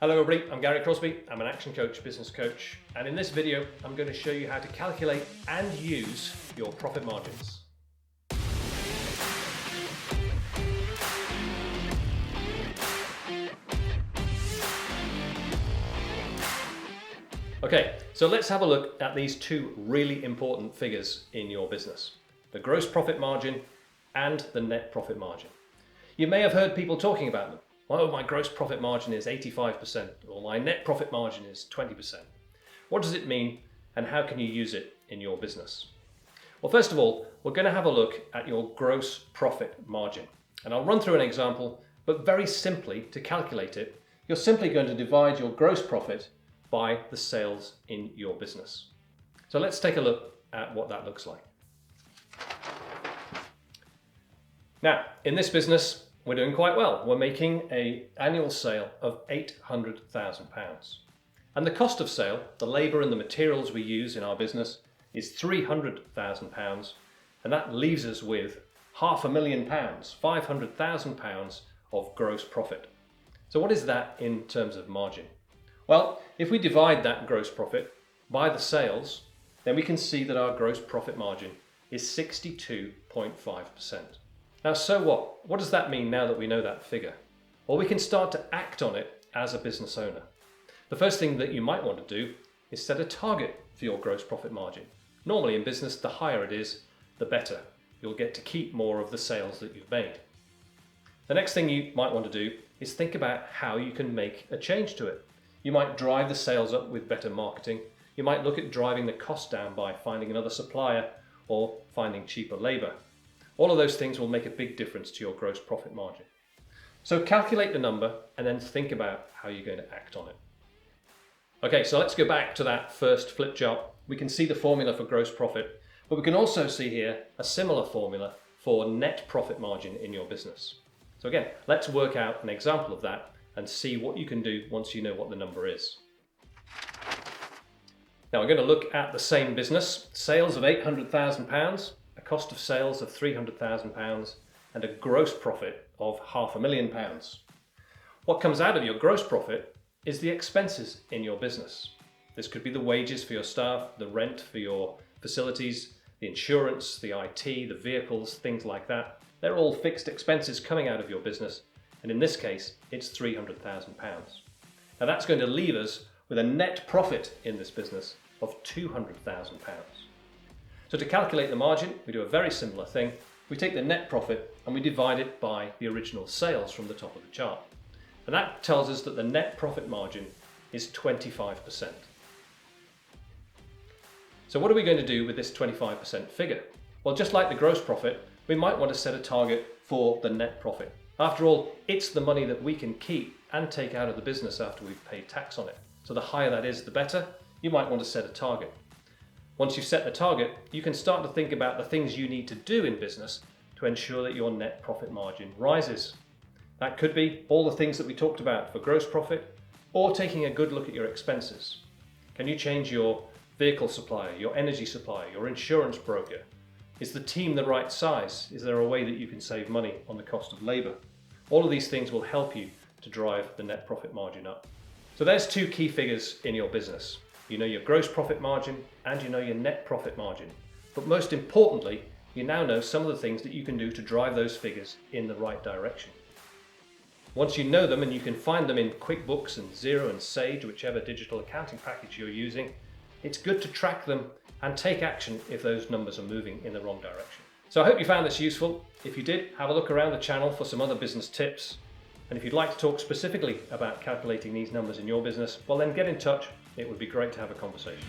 Hello everybody, I'm Gary Crosby. I'm an action coach, business coach, and in this video I'm going to show you how to calculate and use your profit margins. Okay, so let's have a look at these two really important figures in your business: the gross profit margin and the net profit margin. You may have heard people talking about them. Oh, my gross profit margin is 85%, or my net profit margin is 20%. What does it mean, and how can you use it in your business? Well, first of all, we're going to have a look at your gross profit margin. And I'll run through an example, but very simply, to calculate it, you're simply going to divide your gross profit by the sales in your business. So let's take a look at what that looks like. Now, in this business, we're doing quite well. We're making an annual sale of £800,000. And the cost of sale, the labour and the materials we use in our business, is £300,000. And that leaves us with £500,000, £500,000 of gross profit. So what is that in terms of margin? Well, if we divide that gross profit by the sales, then we can see that our gross profit margin is 62.5%. Now, so what? What does that mean now that we know that figure? Well, we can start to act on it as a business owner. The first thing that you might want to do is set a target for your gross profit margin. Normally in business, the higher it is, the better. You'll get to keep more of the sales that you've made. The next thing you might want to do is think about how you can make a change to it. You might drive the sales up with better marketing. You might look at driving the cost down by finding another supplier or finding cheaper labour. All of those things will make a big difference to your gross profit margin. So calculate the number and then think about how you're going to act on it. Okay, so let's go back to that first flip chart. We can see the formula for gross profit, but we can also see here a similar formula for net profit margin in your business. So again, let's work out an example of that and see what you can do once you know what the number is. Now we're going to look at the same business, sales of £800,000, a cost of sales of £300,000 and a gross profit of £500,000. What comes out of your gross profit is the expenses in your business. This could be the wages for your staff, the rent for your facilities, the insurance, the IT, the vehicles, things like that. They're all fixed expenses coming out of your business, and in this case it's £300,000. Now that's going to leave us with a net profit in this business of £200,000. So to calculate the margin, we do a very similar thing. We take the net profit and we divide it by the original sales from the top of the chart. And that tells us that the net profit margin is 25%. So what are we going to do with this 25% figure? Well, just like the gross profit, we might want to set a target for the net profit. After all, it's the money that we can keep and take out of the business after we've paid tax on it. So the higher that is, the better. You might want to set a target. Once you've set the target, you can start to think about the things you need to do in business to ensure that your net profit margin rises. That could be all the things that we talked about for gross profit, or taking a good look at your expenses. Can you change your vehicle supplier, your energy supplier, your insurance broker? Is the team the right size? Is there a way that you can save money on the cost of labour? All of these things will help you to drive the net profit margin up. So there's two key figures in your business. You know your gross profit margin and you know your net profit margin. But most importantly, you now know some of the things that you can do to drive those figures in the right direction. Once you know them, and you can find them in QuickBooks and Xero and Sage, whichever digital accounting package you're using, it's good to track them and take action if those numbers are moving in the wrong direction. So I hope you found this useful. If you did, have a look around the channel for some other business tips. And if you'd like to talk specifically about calculating these numbers in your business, well then get in touch. It would be great to have a conversation.